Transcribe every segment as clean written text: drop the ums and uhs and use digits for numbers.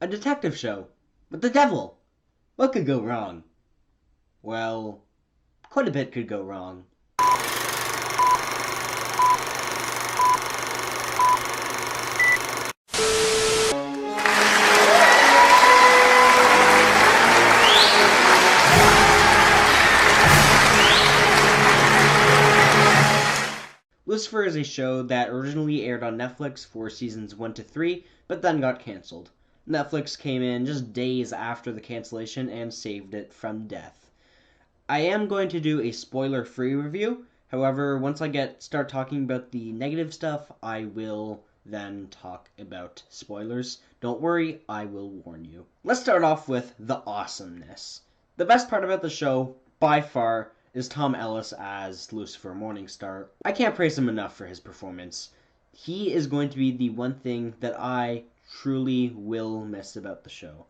A detective show. With the devil. What could go wrong? Well, quite a bit could go wrong. Lucifer is a show that originally aired on Netflix for seasons 1 to 3, but then got cancelled. Netflix came in just days after the cancellation and saved it from death. I am going to do a spoiler-free review. However, once I start talking about the negative stuff, I will then talk about spoilers. Don't worry, I will warn you. Let's start off with the awesomeness. The best part about the show, by far, is Tom Ellis as Lucifer Morningstar. I can't praise him enough for his performance. He is going to be the one thing that I truly will miss about the show.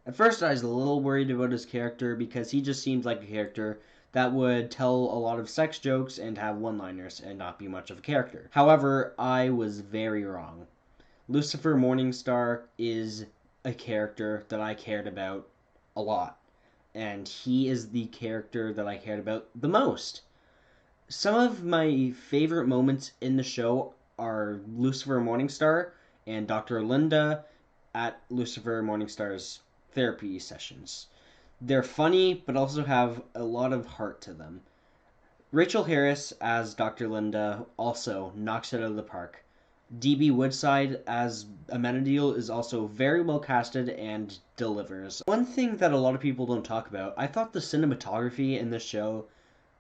At first, I was a little worried about his character because he just seems like a character that would tell a lot of sex jokes and have one-liners and not be much of a character. However, I was very wrong. Lucifer Morningstar is a character that I cared about a lot, and he is the character that I cared about the most. Some of my favorite moments in the show are Lucifer Morningstar and Dr. Linda at Lucifer Morningstar's therapy sessions. They're funny, but also have a lot of heart to them. Rachel Harris as Dr. Linda also knocks it out of the park. DB Woodside as Amenadiel is also very well casted and delivers. One thing that a lot of people don't talk about, I thought the cinematography in this show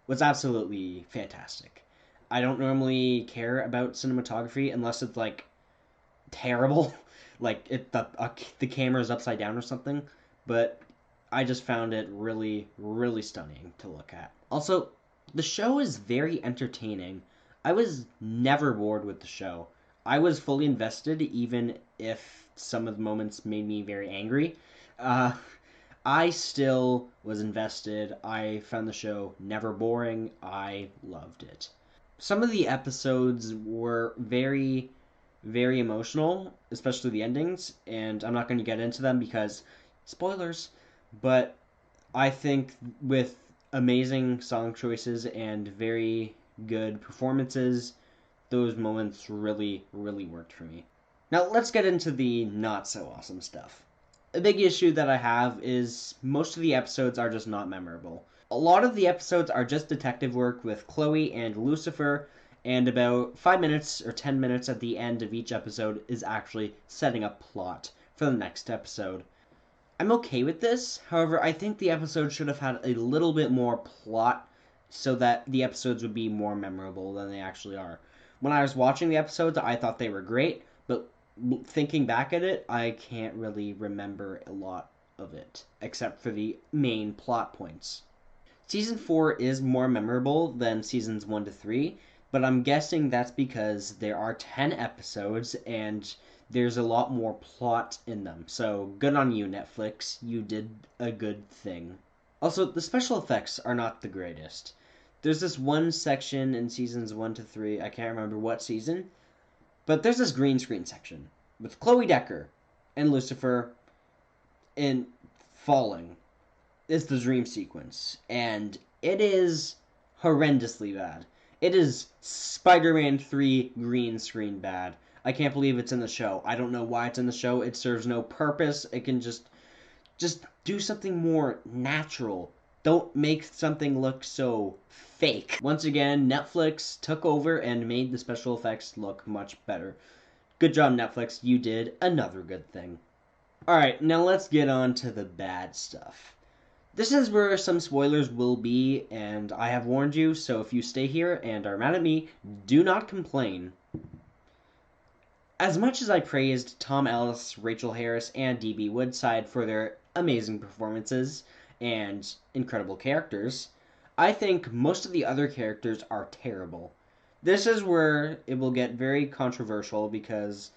was absolutely fantastic. I don't normally care about cinematography unless it's like terrible, like the camera's upside down or something, but I just found it really, really stunning to look at. Also, the show is very entertaining. I was never bored with the show. I was fully invested, even if some of the moments made me very angry. Uh, I still was invested. I found the show never boring. I loved it. Some of the episodes were very, very emotional, especially the endings, and I'm not going to get into them because spoilers, but I think with amazing song choices and very good performances, those moments really, really worked for me. Now, let's get into the not so awesome stuff. A big issue that I have is most of the episodes are just not memorable. A lot of the episodes are just detective work with Chloe and Lucifer, and about 5 minutes or 10 minutes at the end of each episode is actually setting up plot for the next episode. I'm okay with this, however, I think the episode should have had a little bit more plot so that the episodes would be more memorable than they actually are. When I was watching the episodes, I thought they were great, but thinking back at it, I can't really remember a lot of it, except for the main plot points. Season 4 is more memorable than seasons 1 to 3, but I'm guessing that's because there are 10 episodes and there's a lot more plot in them. So good on you, Netflix. You did a good thing. Also, the special effects are not the greatest. There's this one section in seasons 1 to 3, I can't remember what season, but there's this green screen section with Chloe Decker and Lucifer in falling. It's the dream sequence, and it is horrendously bad. It is Spider-Man 3 green screen bad. I can't believe it's in the show. I don't know why it's in the show. It serves no purpose. It can just do something more natural. Don't make something look so fake. Once again, Netflix took over and made the special effects look much better. Good job, Netflix. You did another good thing. Alright, now let's get on to the bad stuff. This is where some spoilers will be, and I have warned you, so if you stay here and are mad at me, do not complain. As much as I praised Tom Ellis, Rachel Harris, and DB Woodside for their amazing performances and incredible characters, I think most of the other characters are terrible. This is where it will get very controversial because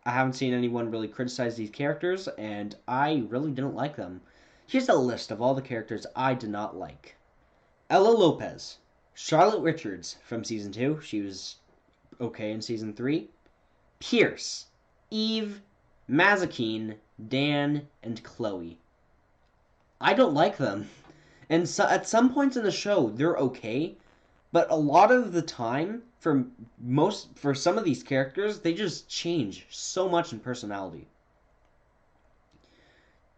I haven't seen anyone really criticize these characters, and I really didn't like them. Here's a list of all the characters I did not like. Ella Lopez. Charlotte Richards from Season 2. She was okay in Season 3. Pierce. Eve. Mazikeen, Dan, and Chloe. I don't like them. And so, at some points in the show, they're okay, but a lot of the time, for some of these characters, they just change so much in personality.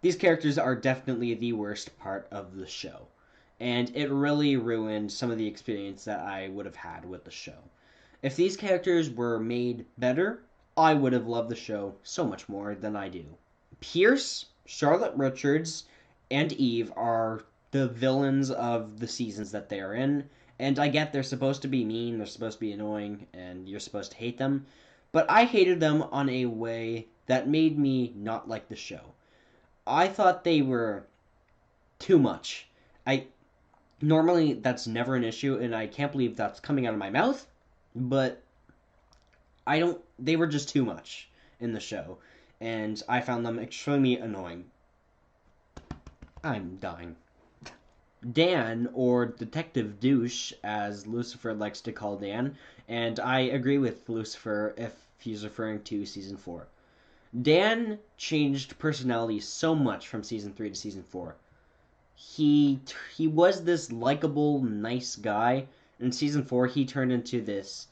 These characters are definitely the worst part of the show, and it really ruined some of the experience that I would have had with the show. If these characters were made better, I would have loved the show so much more than I do. Pierce, Charlotte Richards, and Eve are the villains of the seasons that they are in, and I get they're supposed to be mean, they're supposed to be annoying, and you're supposed to hate them, but I hated them on a way that made me not like the show. I thought they were too much. I Normally that's never an issue, and I can't believe that's coming out of my mouth, but I don't they were just too much in the show, and I found them extremely annoying. I'm dying. Dan, or Detective Douche, as Lucifer likes to call Dan, and I agree with Lucifer if he's referring to season 4. Dan changed personality so much from season 3 to season 4. He was this likable, nice guy. In season 4, he turned into this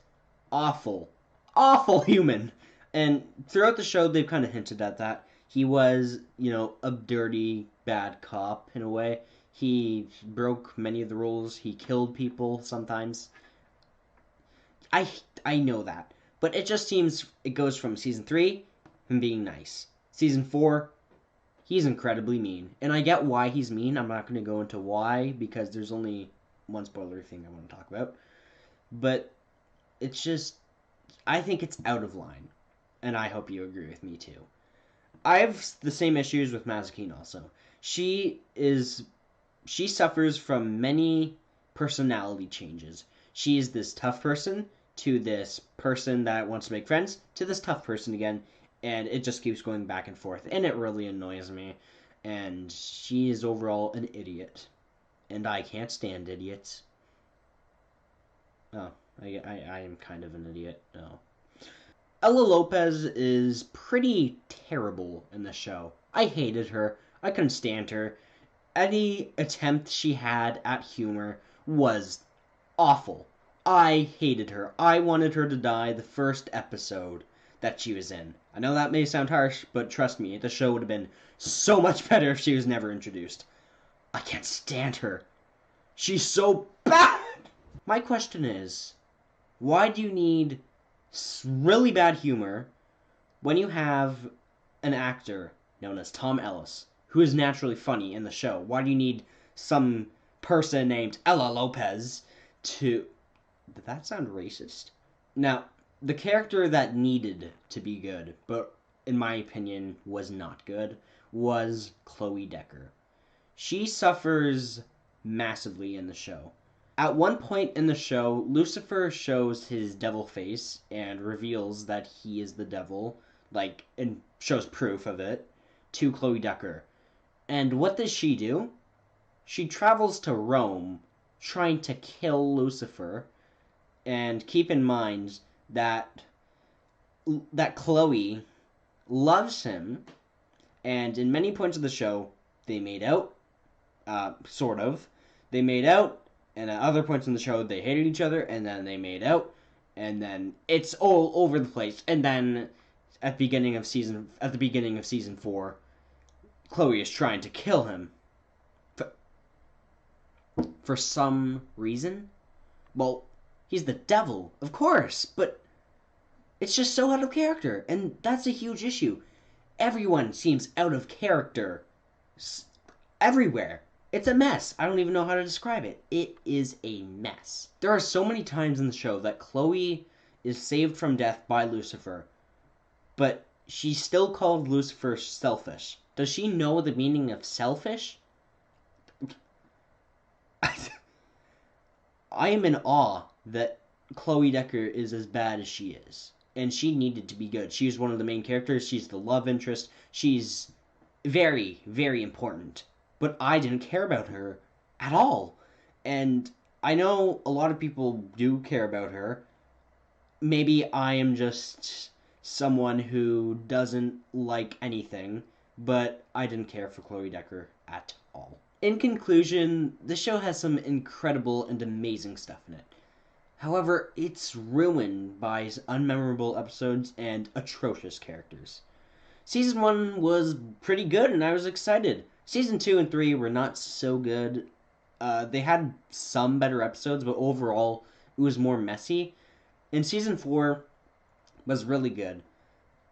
awful, awful human. And throughout the show, they've kind of hinted at that. He was, a dirty, bad cop in a way. He broke many of the rules. He killed people sometimes. I I know that, but it just seems it goes from season 3, him being nice. Season 4, he's incredibly mean. And I get why he's mean. I'm not going to go into why, because there's only one spoiler thing I want to talk about. But it's just, I think it's out of line. And I hope you agree with me too. I have the same issues with Mazikeen also. She suffers from many personality changes. She is this tough person to this person that wants to make friends to this tough person again, and it just keeps going back and forth, and it really annoys me. And she is overall an idiot, and I can't stand idiots. Oh, I am kind of an idiot. Oh. Ella Lopez is pretty terrible in the show. I hated her. I couldn't stand her. Any attempt she had at humor was awful. I hated her. I wanted her to die the first episode that she was in. I know that may sound harsh, but trust me, the show would have been so much better if she was never introduced. I can't stand her. She's so bad! My question is, why do you need really bad humor when you have an actor known as Tom Ellis, who is naturally funny in the show? Why do you need some person named Ella Lopez to... Did that sound racist? Now, the character that needed to be good, but in my opinion was not good, was Chloe Decker. She suffers massively in the show. At one point in the show, Lucifer shows his devil face and reveals that he is the devil, and shows proof of it, to Chloe Decker. And what does she do? She travels to Rome, trying to kill Lucifer, and keep in mind that Chloe loves him, and in many points of the show, they made out, sort of. They made out, and at other points in the show, they hated each other, and then they made out, and then it's all over the place. And then at the beginning of season 4, Chloe is trying to kill him for some reason. Well, he's the devil, of course, but it's just so out of character, and that's a huge issue. Everyone seems out of character everywhere. It's a mess. I don't even know how to describe it. It is a mess. There are so many times in the show that Chloe is saved from death by Lucifer, but she's still called Lucifer selfish. Does she know the meaning of selfish? I am in awe that Chloe Decker is as bad as she is. And she needed to be good. She's one of the main characters. She's the love interest. She's very, very important. But I didn't care about her at all. And I know a lot of people do care about her. Maybe I am just someone who doesn't like anything, but I didn't care for Chloe Decker at all. In conclusion, the show has some incredible and amazing stuff in it. However, it's ruined by unmemorable episodes and atrocious characters. Season 1 was pretty good and I was excited. Season 2 and 3 were not so good. They had some better episodes, but overall, it was more messy. And Season 4 was really good,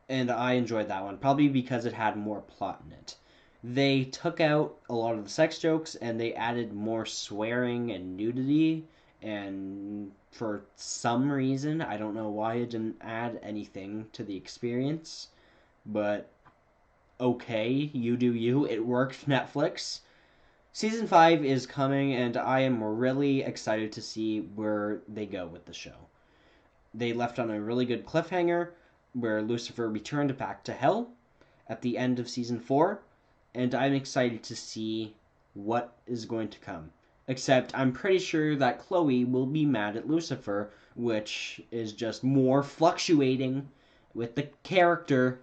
and I enjoyed that one, probably because it had more plot in it. They took out a lot of the sex jokes and they added more swearing and nudity, and for some reason, I don't know why it didn't add anything to the experience, but okay, you do you. It worked, Netflix. Season 5 is coming, and I am really excited to see where they go with the show. They left on a really good cliffhanger where Lucifer returned back to hell at the end of season 4, and I'm excited to see what is going to come. Except I'm pretty sure that Chloe will be mad at Lucifer, which is just more fluctuating with the character,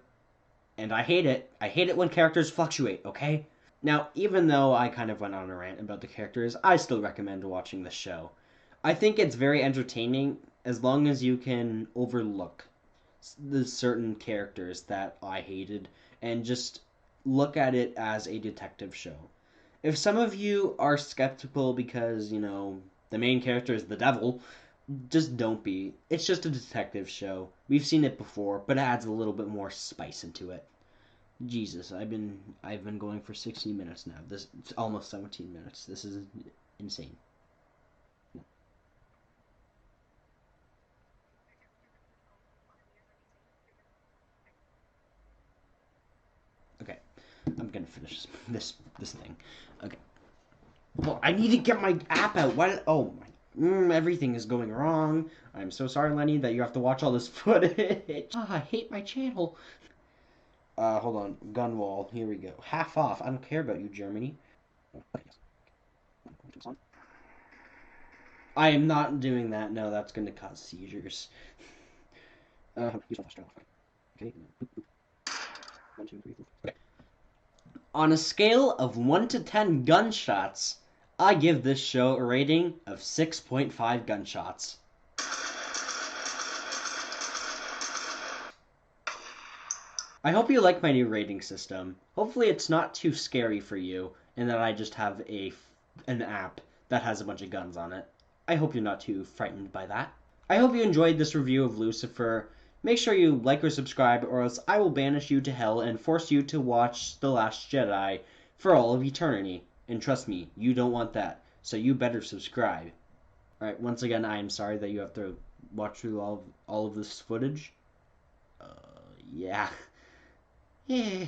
and I hate it. I hate it when characters fluctuate, okay? Now, even though I kind of went on a rant about the characters, I still recommend watching the show. I think it's very entertaining as long as you can overlook the certain characters that I hated and just look at it as a detective show. If some of you are skeptical because, the main character is the devil, just don't be. It's just a detective show. We've seen it before, but it adds a little bit more spice into it. Jesus, I've been going for 16 minutes now. This it's almost 17 minutes. This is insane. Okay, I'm gonna finish this thing. Okay. Well, I need to get my app out. Why? Oh my. Everything is going wrong. I'm so sorry, Lenny, that you have to watch all this footage. I hate my channel. Hold on. Gun wall. Here we go. Half off. I don't care about you, Germany. I am not doing that. No, that's going to cause seizures. Okay. 1, 2, 3, 4. Okay. On a scale of 1 to 10 gunshots, I give this show a rating of 6.5 gunshots. I hope you like my new rating system. Hopefully it's not too scary for you, and that I just have an app that has a bunch of guns on it. I hope you're not too frightened by that. I hope you enjoyed this review of Lucifer. Make sure you like or subscribe, or else I will banish you to hell and force you to watch The Last Jedi for all of eternity. And trust me, you don't want that, so you better subscribe. Alright, once again, I am sorry that you have to watch through all of this footage. Yeah. Yeah.